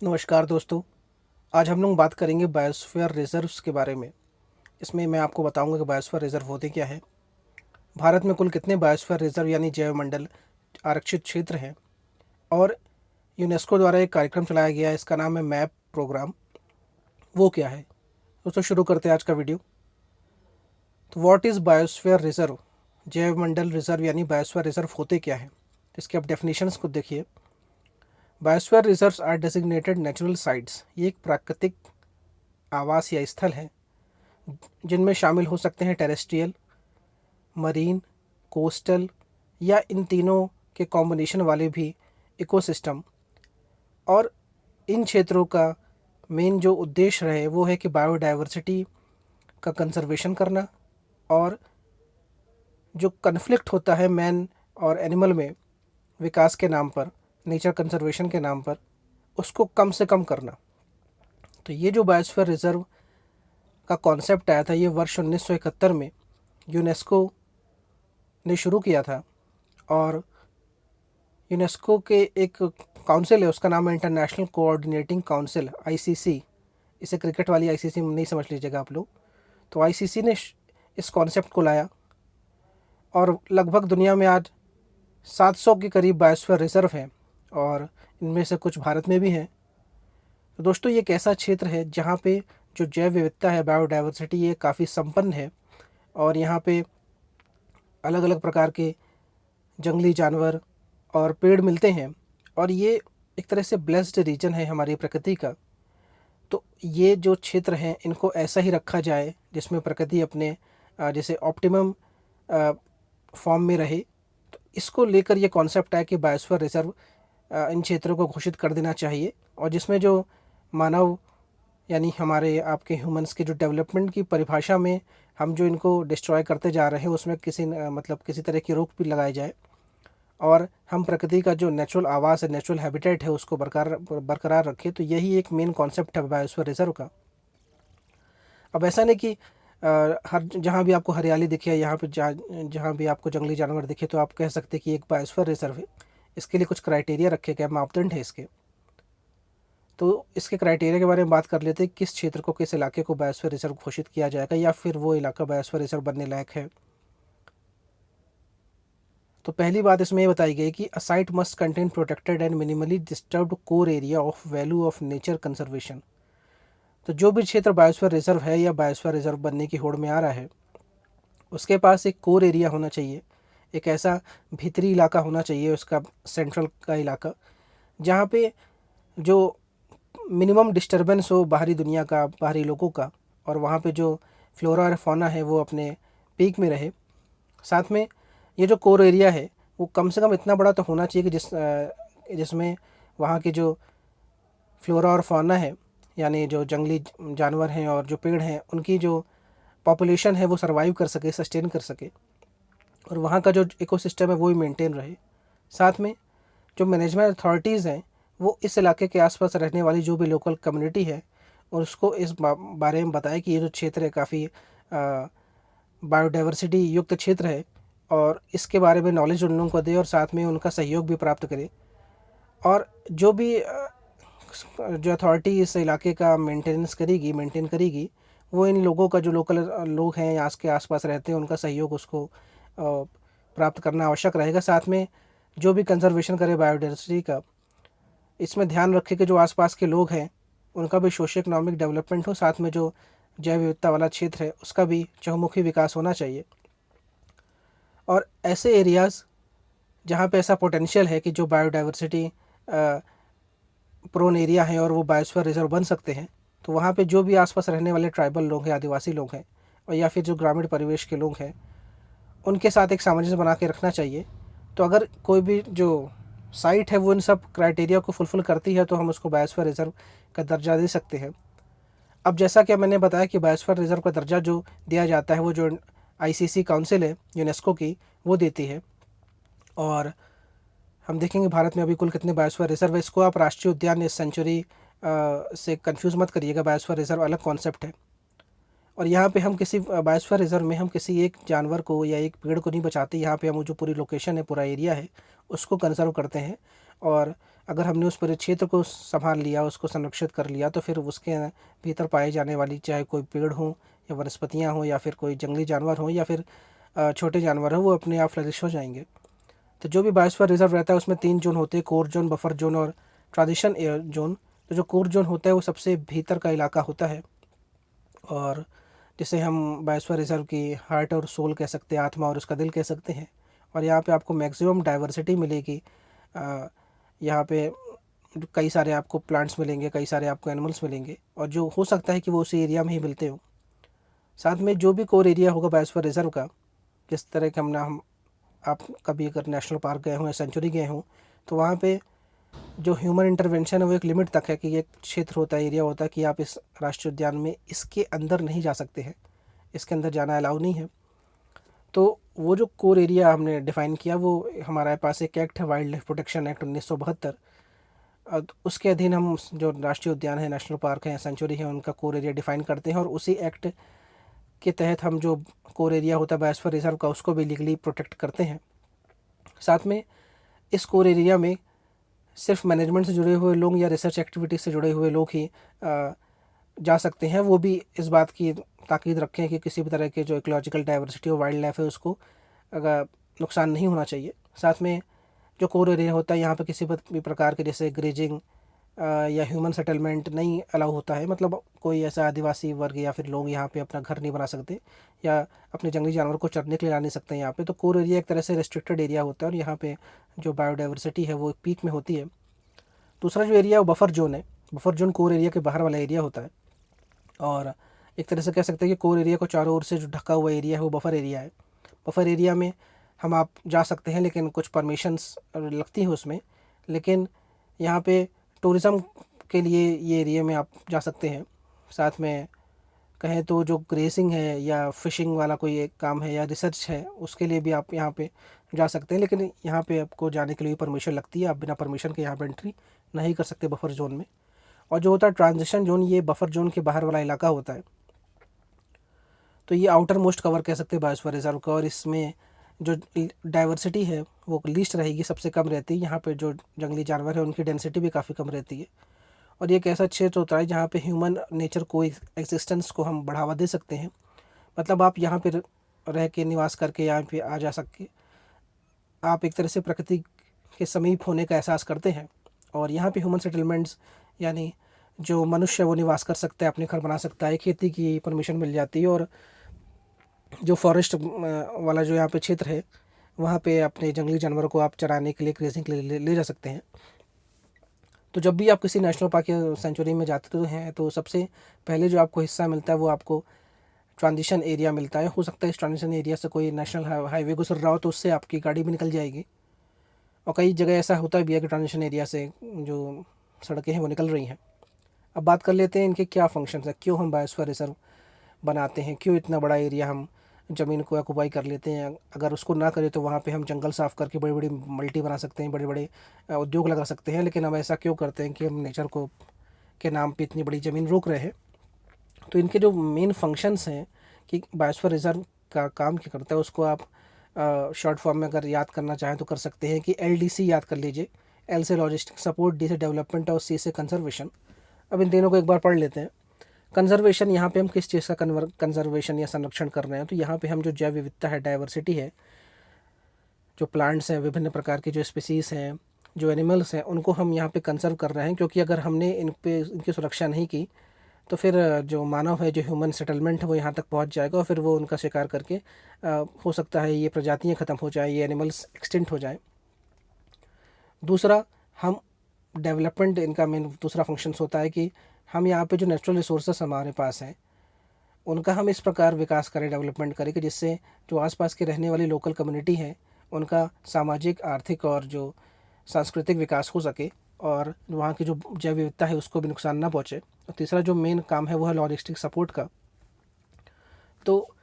नमस्कार दोस्तों। आज हम लोग बात करेंगे बायोस्फीयर रिजर्व्स के बारे में। इसमें मैं आपको बताऊंगा कि बायोस्फीयर रिजर्व होते क्या है, भारत में कुल कितने बायोस्फीयर रिजर्व यानी जैवमंडल आरक्षित क्षेत्र हैं, और यूनेस्को द्वारा एक कार्यक्रम चलाया गया है, इसका नाम है मैप प्रोग्राम, वो क्या है। दोस्तों शुरू करते हैं आज का वीडियो। तो व्हाट इज़ बायोस्फीयर रिजर्व, जैवमंडल रिजर्व यानी बायोस्फीयर रिजर्व होते क्या है, इसके आप डेफिनेशंस को देखिए। Biosphere reserves are designated natural sites, ये एक प्राकृतिक आवास या स्थल है जिनमें शामिल हो सकते हैं टेरेस्ट्रियल, मरीन, कोस्टल या इन तीनों के कॉम्बिनेशन वाले भी इकोसिस्टम। और इन क्षेत्रों का मेन जो उद्देश्य रहे वो है कि बायोडाइवर्सिटी का कंजर्वेशन करना, और जो कन्फ्लिक्ट होता है मैन और एनिमल में विकास के नाम पर, नेचर कंजर्वेशन के नाम पर, उसको कम से कम करना। तो ये जो बायोस्फीयर रिजर्व का कॉन्सेप्ट आया था, ये वर्ष 1971 में यूनेस्को ने शुरू किया था। और यूनेस्को के एक काउंसिल है, उसका नाम है इंटरनेशनल कोऑर्डिनेटिंग काउंसिल, आईसीसी। इसे क्रिकेट वाली आईसीसी नहीं समझ लीजिएगा आप लोग। तो आईसीसी ने इस कॉन्सेप्ट को लाया, और लगभग दुनिया में आज 700 के करीब बायोस्फीयर रिजर्व हैं, और इनमें से कुछ भारत में भी हैं। तो दोस्तों ये एक ऐसा क्षेत्र है जहाँ पे जो जैव विविधता है, बायोडाइवर्सिटी, ये काफ़ी संपन्न है। और यहाँ पे अलग अलग प्रकार के जंगली जानवर और पेड़ मिलते हैं, और ये एक तरह से ब्लेस्ड रीजन है हमारी प्रकृति का। तो ये जो क्षेत्र हैं इनको ऐसा ही रखा जाए जिसमें प्रकृति अपने जैसे ऑप्टिमम फॉर्म में रहे। तो इसको लेकर ये कॉन्सेप्ट है कि बायोस्फीयर रिजर्व इन क्षेत्रों को घोषित कर देना चाहिए, और जिसमें जो मानव यानी हमारे आपके ह्यूमंस के जो डेवलपमेंट की परिभाषा में हम जो इनको डिस्ट्रॉय करते जा रहे हैं उसमें मतलब किसी तरह की रोक भी लगाई जाए, और हम प्रकृति का जो नेचुरल आवास है, नेचुरल हैबिटेट है, उसको बरकरार रखें। तो यही एक मेन कॉन्सेप्ट है बायोस्फीयर रिजर्व का। अब ऐसा नहीं कि हर जहाँ भी आपको हरियाली दिखे, यहाँ पे जहाँ भी आपको जंगली जानवर दिखे तो आप कह सकते हैं कि एक बायोस्फीयर रिजर्व है। इसके लिए कुछ क्राइटेरिया रखे गए, मापदंड है इसके। तो इसके क्राइटेरिया के बारे में बात कर लेते हैं, किस क्षेत्र को, किस इलाके को बायोस्फीयर रिजर्व घोषित किया जाएगा, या फिर वो इलाका बायोस्फीयर रिजर्व बनने लायक है। तो पहली बात इसमें ये बताई गई कि a site must contain protected and minimally disturbed core area of value of nature conservation. तो जो भी क्षेत्र बायोस्फीयर रिजर्व है या बायोस्फीयर रिजर्व बनने की होड़ में आ रहा है, उसके पास एक कोर एरिया होना चाहिए, एक ऐसा भीतरी इलाका होना चाहिए, उसका सेंट्रल का इलाका, जहाँ पे जो मिनिमम डिस्टरबेंस हो बाहरी दुनिया का, बाहरी लोगों का, और वहाँ पे जो फ्लोरा और फौना है वो अपने पीक में रहे। साथ में ये जो कोर एरिया है वो कम से कम इतना बड़ा तो होना चाहिए कि जिसमें वहाँ के जो फ्लोरा और फौना है, यानी जो जंगली जानवर हैं और जो पेड़ हैं, उनकी जो पॉपुलेशन है वो सर्वाइव कर सके, सस्टेन कर सके, और वहाँ का जो इकोसिस्टम है वो भी मेंटेन रहे। साथ में जो मैनेजमेंट अथॉरिटीज़ हैं वो इस इलाके के आसपास रहने वाली जो भी लोकल कम्युनिटी है और उसको इस बारे में बताएं कि ये जो क्षेत्र है काफ़ी बायोडाइवर्सिटी युक्त क्षेत्र है, और इसके बारे में नॉलेज उन लोगों को दे, और साथ में उनका सहयोग भी प्राप्त करे। और जो भी जो अथॉरिटी इस इलाके का मेंटेन करेगी, वो इन लोगों का, जो लोकल लोग हैं यहाँ के आसपास रहते हैं, उनका सहयोग उसको प्राप्त करना आवश्यक रहेगा। साथ में जो भी कंजर्वेशन करे बायोडाइवर्सिटी का, इसमें ध्यान रखे कि जो आसपास के लोग हैं उनका भी सोशियो इकोनॉमिक डेवलपमेंट हो, साथ में जो जैव विविधता वाला क्षेत्र है उसका भी चहुमुखी विकास होना चाहिए। और ऐसे एरियाज़ जहाँ पे ऐसा पोटेंशियल है कि जो बायोडाइवर्सिटी प्रोन एरिया हैं और वो बायोस्फीयर रिजर्व बन सकते हैं, तो वहाँ पे जो भी आसपास रहने वाले ट्राइबल लोग हैं, आदिवासी लोग हैं, और या फिर जो ग्रामीण परिवेश के लोग हैं, उनके साथ एक सामंजस्य बना के रखना चाहिए। तो अगर कोई भी जो साइट है वो इन सब क्राइटेरिया को फुलफ़िल करती है तो हम उसको बायोस्फीयर रिजर्व का दर्जा दे सकते हैं। अब जैसा कि मैंने बताया कि बायोस्फीयर रिजर्व का दर्जा जो दिया जाता है वो जो आईसीसी काउंसिल है यूनेस्को की, वो देती है। और हम देखेंगे भारत में अभी कुल कितने बायोस्फीयर रिजर्व है। इसको आप राष्ट्रीय उद्यान या सेंचुरी से कंफ्यूज मत करिएगा, बायोस्फीयर रिजर्व अलग कॉन्सेप्ट है। और यहाँ पे हम किसी बायोस्फीयर रिजर्व में हम किसी एक जानवर को या एक पेड़ को नहीं बचाते, यहाँ पे हम जो पूरी लोकेशन है, पूरा एरिया है, उसको कंजर्व करते हैं। और अगर हमने उस पूरे क्षेत्र को संभाल लिया, उसको संरक्षित कर लिया, तो फिर उसके भीतर पाए जाने वाली चाहे कोई पेड़ हो या वनस्पतियाँ हों या फिर कोई जंगली जानवर हो या फिर छोटे जानवर हो, वो अपने आप फ्लरिश हो जाएंगे। तो जो भी बायोस्फीयर रिजर्व रहता है उसमें 3 जोन होते हैं, कोर जोन, बफर जोन और ट्रांजिशन एयर जोन। तो जो कोर जोन होता है वो सबसे भीतर का इलाका होता है, और जिसे हम बायोस्फीयर रिजर्व की हार्ट और सोल कह सकते हैं, आत्मा और उसका दिल कह सकते हैं। और यहाँ पे आपको मैक्सिमम डाइवर्सिटी मिलेगी। यहाँ पे कई सारे आपको प्लांट्स मिलेंगे, कई सारे आपको एनिमल्स मिलेंगे, और जो हो सकता है कि वो उसी एरिया में ही मिलते हो। साथ में जो भी कोर एरिया होगा बायोस्फीयर रिजर्व का, जिस तरह के हम आप कभी अगर नेशनल पार्क गए हों या सेंचुरी गए हों, तो वहाँ पे जो ह्यूमन इंटरवेंशन है वो एक लिमिट तक है कि ये क्षेत्र होता है, एरिया होता है कि आप इस राष्ट्रीय उद्यान में इसके अंदर नहीं जा सकते हैं, इसके अंदर जाना अलाउ नहीं है। तो वो जो कोर एरिया हमने डिफ़ाइन किया, वो हमारे पास एक एक्ट है, वाइल्ड लाइफ प्रोटेक्शन एक्ट 1972। उसके अधीन हम जो राष्ट्रीय उद्यान है, नेशनल पार्क है, सेंचुरी है, उनका कोर एरिया डिफ़ाइन करते हैं, और उसी एक्ट के तहत हम जो कोर एरिया होता है बायोस्फीयर रिजर्व का, उसको भी लीगली प्रोटेक्ट करते हैं। साथ में इस कोर एरिया में सिर्फ मैनेजमेंट से जुड़े हुए लोग या रिसर्च एक्टिविटीज से जुड़े हुए लोग ही जा सकते हैं। वो भी इस बात की ताकीद रखें कि किसी भी तरह के जो इकोलॉजिकल डाइवर्सिटी और वाइल्ड लाइफ है उसको अगर नुकसान नहीं होना चाहिए। साथ में जो कोर एरिया होता है यहाँ पे किसी भी प्रकार के जैसे ग्रेजिंग या ह्यूमन सेटलमेंट नहीं अलाउ होता है। मतलब कोई ऐसा आदिवासी वर्ग या फिर लोग यहाँ पे अपना घर नहीं बना सकते या अपने जंगली जानवर को चरने के लिए ला नहीं सकते यहाँ पे। तो कोर एरिया एक तरह से रेस्ट्रिक्टेड एरिया होता है और यहाँ पे जो बायोडाइवर्सिटी है वो पीक में होती है। दूसरा जो एरिया है वो बफर जोन है। बफर जोन कोर एरिया के बाहर वाला एरिया होता है, और एक तरह से कह सकते हैं कि कोर एरिया को चारों ओर से जो ढका हुआ एरिया है वो बफर एरिया है। बफर एरिया में हम आप जा सकते हैं, लेकिन कुछ परमिशंस लगती हैं उसमें। लेकिन यहाँ पे टूरिज़्म के लिए ये एरिया में आप जा सकते हैं। साथ में कहें तो जो ग्रेसिंग है या फिशिंग वाला कोई एक काम है या रिसर्च है, उसके लिए भी आप यहाँ पे जा सकते हैं, लेकिन यहाँ पे आपको जाने के लिए परमिशन लगती है। आप बिना परमिशन के यहाँ पे एंट्री नहीं कर सकते बफर जोन में। और जो होता है ट्रांजिशन जोन, ये बफर जोन के बाहर वाला इलाका होता है। तो ये आउटर मोस्ट कवर कह सकते हैं बायोस्फीयर रिजर्व का, और इसमें जो डाइवर्सिटी है वो लीस्ट रहेगी, सबसे कम रहती है। यहाँ पे जो जंगली जानवर है उनकी डेंसिटी भी काफ़ी कम रहती है। और ये एक ऐसा क्षेत्र होता है जहाँ पे ह्यूमन नेचर को एग्जिस्टेंस को हम बढ़ावा दे सकते हैं। मतलब आप यहाँ पे रह के निवास करके यहाँ पे आ जा सके, आप एक तरह से प्रकृति के समीप होने का एहसास करते हैं। और यहाँ पे ह्यूमन सेटलमेंट्स यानी जो मनुष्य है वो निवास कर सकता है, अपने घर बना सकता है, खेती की परमिशन मिल जाती है। और जो फॉरेस्ट वाला जो यहाँ पे क्षेत्र है वहाँ पे अपने जंगली जानवरों को आप चराने के लिए, ग्रेजिंग के लिए ले जा सकते हैं। तो जब भी आप किसी नेशनल पार्क या सेंचुरी में जाते हैं तो सबसे पहले जो आपको हिस्सा मिलता है वो आपको ट्रांजिशन एरिया मिलता है। हो सकता है इस ट्रांजिशन एरिया से कोई नेशनल हाईवे गुजर रहा हो तो उससे आपकी गाड़ी भी निकल जाएगी। और कई जगह ऐसा होता भी है कि ट्रांजिशन एरिया से जो सड़कें हैं वो निकल रही हैं। अब बात कर लेते हैं इनके क्या फंक्शंस हैं, क्यों हम बायोस्फीयर रिजर्व बनाते हैं, क्यों इतना बड़ा एरिया हम ज़मीन को ऑक्यूपाई कर लेते हैं। अगर उसको ना करें तो वहाँ पे हम जंगल साफ़ करके बड़ी बड़ी मल्टी बना सकते हैं, बड़े बड़े उद्योग लगा सकते हैं। लेकिन हम ऐसा क्यों करते हैं कि हम नेचर को के नाम पे इतनी बड़ी ज़मीन रोक रहे हैं। तो इनके जो मेन फंक्शंस हैं कि बायोस्फीयर रिजर्व का काम क्या करता है, उसको आप शॉर्ट फॉर्म में अगर याद करना चाहें तो कर सकते हैं कि LDC याद कर लीजिए। एल से लॉजिस्टिक सपोर्ट, डी से डेवलपमेंट और सी से कंजर्वेशन। अब इन तीनों को एक बार पढ़ लेते हैं। कंजर्वेशन, यहाँ पे हम किस चीज़ का कंजर्वेशन या संरक्षण कर रहे हैं, तो यहाँ पे हम जो जैव विविधता है, डाइवर्सिटी है, जो प्लांट्स हैं, विभिन्न प्रकार की जो स्पीसीज़ हैं, जो एनिमल्स हैं, उनको हम यहाँ पे कंजर्व कर रहे हैं। क्योंकि अगर हमने इनकी सुरक्षा नहीं की तो फिर जो मानव है, जो ह्यूमन सेटलमेंट है, वो यहाँ तक पहुँच जाएगा और फिर वो उनका शिकार करके हो सकता है ये प्रजातियाँ ख़त्म हो जाएँ, ये एनिमल्स एक्सटिंक्ट हो जाएँ। दूसरा, हम डेवलपमेंट, इनका मेन दूसरा फंक्शंस होता है कि हम यहाँ पे जो नेचुरल रिसोर्सेस हमारे पास हैं उनका हम इस प्रकार विकास करें, डेवलपमेंट करें कि जिससे जो आसपास के रहने वाली लोकल कम्युनिटी है उनका सामाजिक, आर्थिक और जो सांस्कृतिक विकास हो सके, और वहाँ की जो जैव विविधता है उसको भी नुकसान ना पहुँचे। और तीसरा जो मेन काम है वो है लॉजिस्टिक सपोर्ट का। तो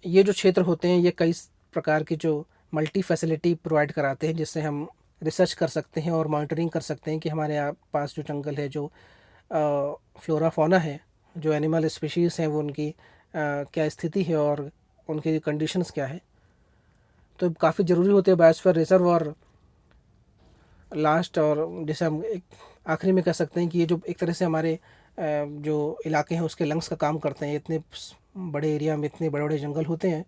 ये जो क्षेत्र होते हैं ये कई प्रकार की जो मल्टी फैसिलिटी प्रोवाइड कराते हैं, जिससे हम रिसर्च कर सकते हैं और मॉनिटरिंग कर सकते हैं कि हमारे पास जो जंगल है, जो फ्लोरा फौना है, जो एनिमल स्पीशीज़ हैं, वो उनकी क्या स्थिति है और उनकी कंडीशंस क्या है। तो काफ़ी ज़रूरी होते हैं बायोस्फीयर रिजर्व। और लास्ट और जैसे हम एक आखिरी में कह सकते हैं कि ये जो एक तरह से हमारे जो इलाके हैं उसके लंग्स का काम करते हैं। इतने बड़े एरिया में इतने बड़े बड़े जंगल होते हैं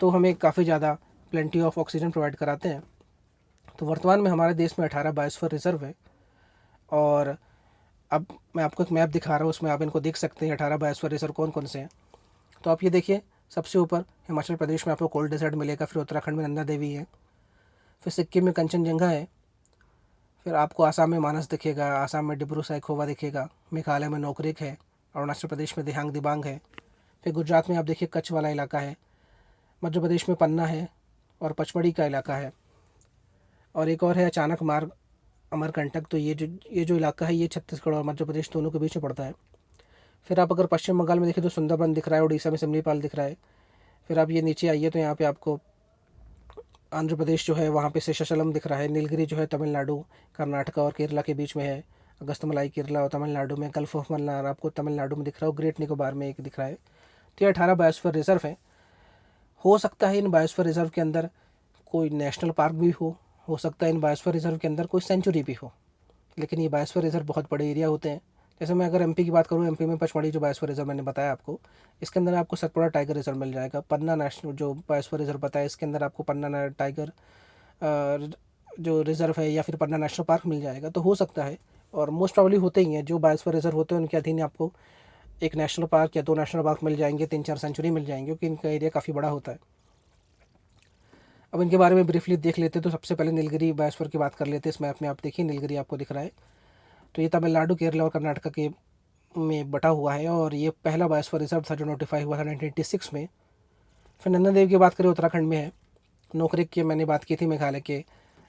तो हमें काफ़ी ज़्यादा प्लेंटी ऑफ ऑक्सीजन प्रोवाइड कराते हैं। तो वर्तमान में हमारे देश में 18 बायोस्फीयर रिजर्व है। और अब मैं आपको एक मैप दिखा रहा हूँ, उसमें आप इनको देख सकते हैं 18 बायोस्फीयर रिजर्व कौन कौन से हैं। तो आप ये देखिए, सबसे ऊपर हिमाचल प्रदेश में आपको कोल्ड डेजर्ट मिलेगा, फिर उत्तराखंड में नंदा देवी है, फिर सिक्किम में कंचनजंगा है, फिर आपको आसाम में मानस दिखेगा, आसाम में डिब्रू सैखोवा दिखेगा, मेघालय में नोकरेक है, अरुणाचल प्रदेश में दिहांग दिबांग है, फिर गुजरात में आप देखिए कच्छ वाला इलाका है, मध्य प्रदेश में पन्ना है और पचमढ़ी का इलाका है, और एक और है अचानक मार्ग अमरकंटक। तो ये जो इलाका है ये छत्तीसगढ़ और मध्य प्रदेश दोनों के बीच में पड़ता है। फिर आप अगर पश्चिम बंगाल में देखें तो सुंदरबन दिख रहा है, उड़ीसा में सिमलीपाल दिख रहा है। फिर आप ये नीचे आइए तो यहाँ पे आपको आंध्र प्रदेश जो है वहाँ पे शेषाचलम दिख रहा है, नीलगिरी जो है तमिलनाडु, कर्नाटक और केरला के बीच में है, अगस्तमलाई केरला और तमिलनाडु में, गल्फ ऑफ मन्नार आपको तमिलनाडु में दिख रहा है, ग्रेट निकोबार में एक दिख रहा है। तो ये 18 बायोस्फीयर रिजर्व है। हो सकता है इन बायोस्फीयर रिजर्व के अंदर कोई नेशनल पार्क भी हो सकता है इन बायोस्फीयर रिजर्व के अंदर कोई सेंचुरी भी हो, लेकिन ये बायोस्फीयर रिजर्व बहुत बड़े एरिया होते हैं। जैसे मैं अगर एमपी की बात करूँ, एमपी में पचमढ़ी जो बायोस्फीयर रिजर्व मैंने बताया आपको, इसके अंदर आपको सतपुड़ा टाइगर रिजर्व मिल जाएगा। पन्ना नेशनल जो बायोस्फीयर रिजर्व बताया इसके अंदर आपको पन्ना टाइगर जो रिजर्व है या फिर पन्ना नेशनल पार्क मिल जाएगा। तो हो सकता है, और मोस्ट प्रॉब्ली होते ही हैं, जो बायोस्फीयर रिजर्व होते हैं उनके अधीन आपको एक नेशनल पार्क या 2 नेशनल पार्क मिल जाएंगे, 3-4 सेंचुरी मिल जाएंगे, क्योंकि इनका एरिया काफ़ी बड़ा होता है। अब इनके बारे में ब्रीफली देख लेते हैं। तो सबसे पहले नीलगिरी बायोस्फीयर की बात कर लेते हैं। इस मैप में आप देखिए नीलगिरी आपको दिख रहा है, तो ये तमिलनाडु, केरला और कर्नाटक के में बटा हुआ है, और ये पहला बायोस्फीयर रिजर्व था जो नोटिफाई हुआ था 1986 में। फिर नंदा देवी की बात करें उत्तराखंड में है, नोकरेक की मैंने बात की थी मेघालय के,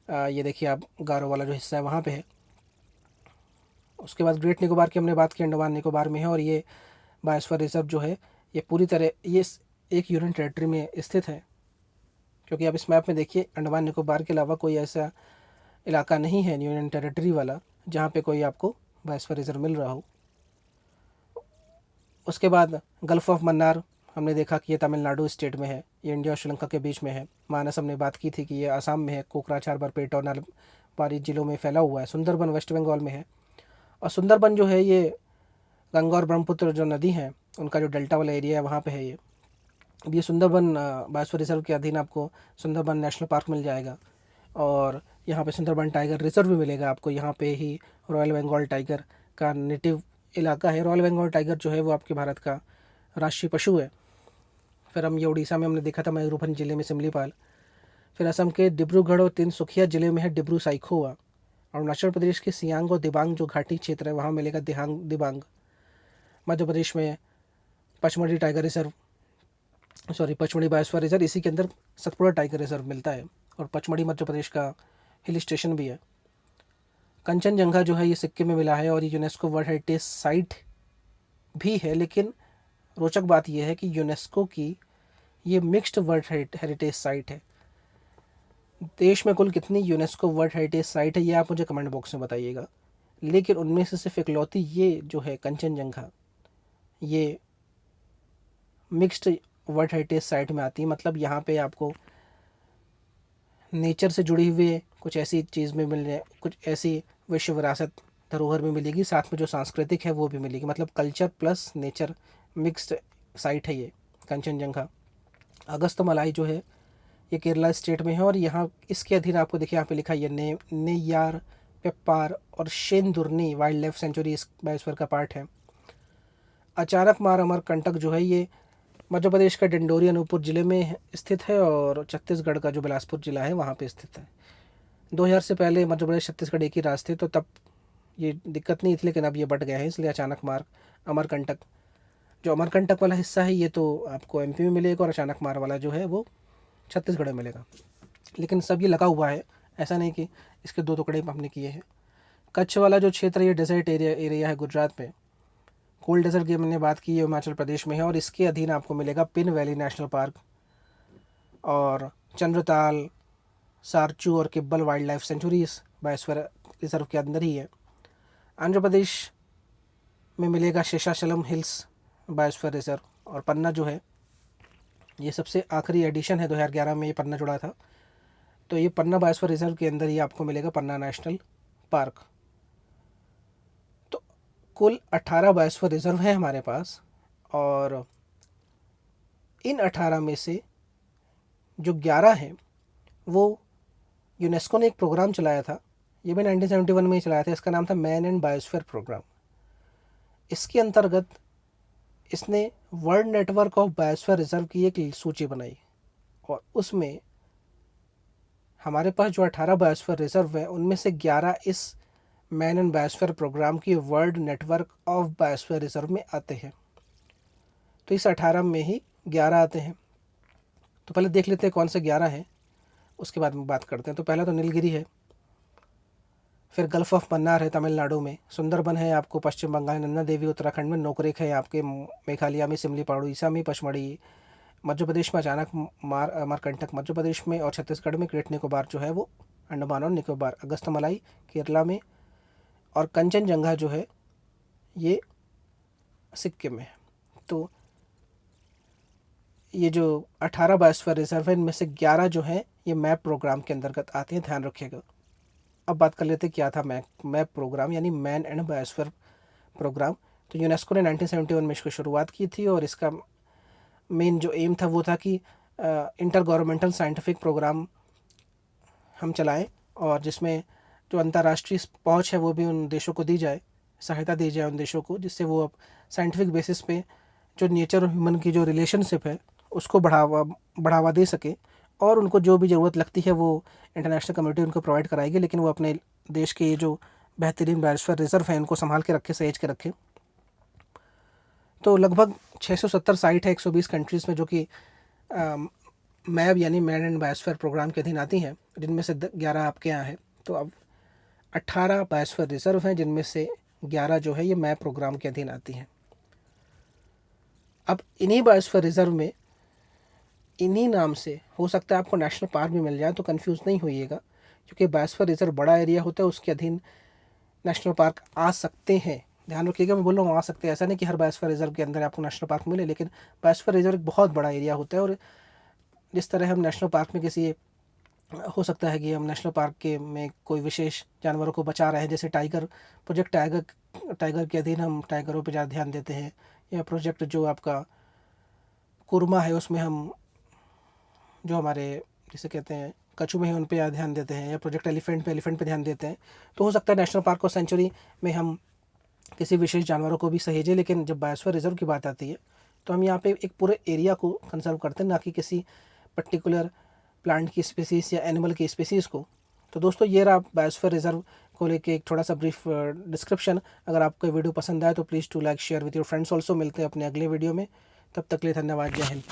ये देखिए आप गारो वाला जो हिस्सा है वहाँ पे है। उसके बाद ग्रेट निकोबार की हमने बात की, अंडमान निकोबार में है, और ये बायोस्फीयर रिजर्व जो है ये पूरी तरह ये एक यूनियन टेरेटरी में स्थित है। क्योंकि आप इस मैप में देखिए अंडमान निकोबार के अलावा कोई ऐसा इलाका नहीं है यूनियन टेरेटरी वाला जहाँ पे कोई आपको बायोस्फीयर रिजर्व मिल रहा हो। उसके बाद गल्फ ऑफ मन्नार हमने देखा कि ये तमिलनाडु स्टेट में है, ये इंडिया और श्रीलंका के बीच में है। मानस हमने बात की थी कि ये आसाम में है, कोकराझार, बरपेटा और नलबारी जिलों में फैला हुआ है। सुंदरबन वेस्ट बंगाल में है, और सुंदरबन जो है ये गंगा और ब्रह्मपुत्र जो नदी है उनका जो डेल्टा वाला एरिया है वहाँ पे है ये। अब ये सुंदरबन बायोस्फीयर रिजर्व के अधीन आपको सुंदरबन नेशनल पार्क मिल जाएगा, और यहाँ पे सुंदरबन टाइगर रिजर्व भी मिलेगा आपको। यहाँ पे ही रॉयल बंगाल टाइगर का नेटिव इलाका है। रॉयल बंगाल टाइगर जो है वो आपके भारत का राष्ट्रीय पशु है। फिर हम ये उड़ीसा में हमने देखा था मयूरभंज जिले में सिमलीपाल। फिर असम के डिब्रूगढ़ और तिनसुकिया जिले में है डिब्रू साइखोवा। अरुणाचल प्रदेश के सियांग और दिबांग जो घाटी क्षेत्र है वहाँ मिलेगा दिहांग दिबांग। मध्य प्रदेश में Pachmarhi tiger reserve, sorry Pachmarhi biosphere reserve, इसी के अंदर सतपुड़ा टाइगर रिजर्व मिलता है, और पचमढ़ी मध्य प्रदेश का हिल स्टेशन भी है। कंचनजंगा जो है ये सिक्किम में मिला है, और ये यूनेस्को वर्ल्ड हेरिटेज साइट भी है। लेकिन रोचक बात यह है कि यूनेस्को की ये मिक्स्ड वर्ल्ड हेरिटेज साइट है। देश में कुल कितनी यूनेस्को वर्ल्ड हेरिटेज साइट है ये आप मुझे कमेंट बॉक्स में बताइएगा, लेकिन उनमें से सिर्फ इकलौती ये जो है कंचनजंगा ये मिक्स्ड वर्ल्ड हेरिटेज साइट में आती है। मतलब यहाँ पे आपको नेचर से जुड़ी हुई कुछ ऐसी चीज़ में मिलने, कुछ ऐसी विश्व विरासत धरोहर में मिलेगी, साथ में जो सांस्कृतिक है वो भी मिलेगी। मतलब culture plus nature mixed site है ये कंचनजंगा। अगस्तमलाई जो है ये केरला स्टेट में है, और यहाँ इसके अधीन आपको देखिए यहाँ पे लिखा है ये नेय्यार, पेप्पार और शेंदुर्नी वाइल्ड लाइफ सेंचुरी इस बायोस्फीयर का पार्ट है। अचानक मार अमरकंटक जो है ये मध्य प्रदेश का डिंडोरी अनूपपुर ज़िले में स्थित है, और छत्तीसगढ़ का जो बिलासपुर ज़िला है वहाँ पे स्थित है। 2000 से पहले मध्य प्रदेश छत्तीसगढ़ एक ही राज थे, तो तब ये दिक्कत नहीं थी, लेकिन अब ये बढ़ गए हैं, इसलिए अचानक मार अमरकंटक, जो अमरकंटक वाला हिस्सा है ये तो आपको एमपी में मिलेगा, और अचानक मार वाला जो है वो छत्तीसगढ़ में मिलेगा। लेकिन सब ये लगा हुआ है, ऐसा नहीं कि इसके दो टुकड़े हमने किए हैं। कच्छ वाला जो क्षेत्र ये डेजर्ट एरिया है गुजरात में। कोल्ड डेजर्ट की मैंने बात की, ये हिमाचल प्रदेश में है, और इसके अधीन आपको मिलेगा पिन वैली नेशनल पार्क, और चंद्रताल, सारचू और किब्बल वाइल्ड लाइफ सेंचुरी इस बायोस्फीयर रिजर्व के अंदर ही है। आंध्र प्रदेश में मिलेगा शेषाचलम हिल्स बायोस्फीयर रिजर्व, और पन्ना जो है ये सबसे आखिरी एडिशन है, 2011 में ये पन्ना जुड़ा था। तो ये पन्ना बायोस्फीयर रिजर्व के अंदर ही आपको मिलेगा पन्ना नेशनल पार्क। तो कुल 18 बायोस्फीयर रिजर्व हैं हमारे पास, और इन 18 में से जो 11 हैं वो यूनेस्को ने एक प्रोग्राम चलाया था, ये भी 1971 में ही चलाया था। इसका नाम था मैन एंड बायोस्फीयर प्रोग्राम। इसके अंतर्गत इसने world network of biosphere reserve की एक सूची बनाई, और उसमें हमारे पास जो 18 बायोस्फीयर रिजर्व हैं उनमें से 11 इस मैन एंड बायोस्फीयर प्रोग्राम की world network of biosphere reserve में आते हैं। तो इस 18 में ही 11 आते हैं। तो पहले देख लेते हैं कौन से 11 हैं, उसके बाद में बात करते हैं। तो पहला तो नीलगिरी है, फिर गल्फ ऑफ मन्नार है तमिलनाडु में, सुंदरबन है आपको पश्चिम बंगाल, नंदा देवी उत्तराखंड में, नोकरेक है आपके मेघालय में, सिमलीपाड़ू ईसामी पचमढ़ी मध्य प्रदेश में, अचानक अमरकंटक मध्य प्रदेश में, और छत्तीसगढ़ में ग्रेट निकोबार जो है वो अंडमान और निकोबार, अगस्तमलाई केरला में, और कंचनजंगा जो है ये सिक्किम में। तो ये जो 18 बायोस्फीयर रिजर्व है इनमें से 11 जो हैं ये मैप प्रोग्राम के अंतर्गत आते हैं, ध्यान रखिएगा। अब बात कर लेते हैं क्या था मैप प्रोग्राम यानी मैन एंड बायोस्फीयर प्रोग्राम। तो यूनेस्को ने 1971 में इसकी शुरुआत की थी, और इसका मेन जो एम था वो था कि इंटर गवर्नमेंटल साइंटिफिक प्रोग्राम हम चलाएं, और जिसमें जो अंतर्राष्ट्रीय पहुंच है वो भी उन देशों को दी जाए, सहायता दी जाए उन देशों को, जिससे वो अब साइंटिफिक बेसिस पे जो नेचर और ह्यूमन की जो रिलेशनशिप है उसको बढ़ावा दे सके, और उनको जो भी ज़रूरत लगती है वो इंटरनेशनल कम्युनिटी उनको प्रोवाइड कराएगी, लेकिन वो अपने देश के ये जो बेहतरीन बायोस्फीयर रिजर्व हैं इनको संभाल के रखे, सहेज के रखे। तो लगभग 670 साइट है 120 कंट्रीज़ में, जो कि मैप यानी मैन एंड बायोस्फीयर प्रोग्राम के अधीन आती हैं, जिनमें से 11 आपके यहाँ है। तो अब 18 बायोस्फीयर रिजर्व हैं, जिनमें से 11 जो है ये मैप प्रोग्राम के अधीन आती हैं। अब इन्हीं बायोस्फीयर रिजर्व में इन्हीं नाम से हो सकता है आपको नेशनल पार्क भी मिल जाए, तो कंफ्यूज नहीं होइएगा, क्योंकि बायोस्फीयर रिजर्व बड़ा एरिया होता है, उसके अधीन नेशनल पार्क आ सकते हैं। ध्यान रखिएगा, मैं बोल रहा हूँ आ सकते हैं, ऐसा नहीं कि हर बायोस्फीयर रिजर्व के अंदर आपको नेशनल पार्क मिले, लेकिन बायोस्फीयर रिजर्व एक बहुत बड़ा एरिया होता है। और जिस तरह हम नेशनल पार्क में किसी हो सकता है कि हम नेशनल पार्क के में कोई विशेष जानवरों को बचा रहे हैं, जैसे टाइगर प्रोजेक्ट, टाइगर के अधीन हम टाइगरों पर ज़्यादा ध्यान देते हैं, या प्रोजेक्ट जो आपका कुरमा है उसमें हम जो हमारे जिसे कहते हैं कछुए हैं उन पे ध्यान देते हैं, या प्रोजेक्ट एलिफेंट पे ध्यान देते हैं। तो हो सकता है नेशनल पार्क और सेंचुरी में हम किसी विशेष जानवरों को भी सहेजें, लेकिन जब बायोस्फीयर रिजर्व की बात आती है तो हम यहाँ पे एक पूरे एरिया को कंजर्व करते हैं, ना कि किसी पर्टिकुलर प्लांट की स्पीसीज़ या एनिमल की स्पीसीज़ को। तो दोस्तों ये रहा बायोस्फीयर रिजर्व को लेके एक थोड़ा सा ब्रीफ डिस्क्रिप्शन। अगर आपको वीडियो पसंद आए तो please to like share with your friends also. मिलते हैं अपने अगले वीडियो में, तब तक के लिए धन्यवाद, जय हिंद।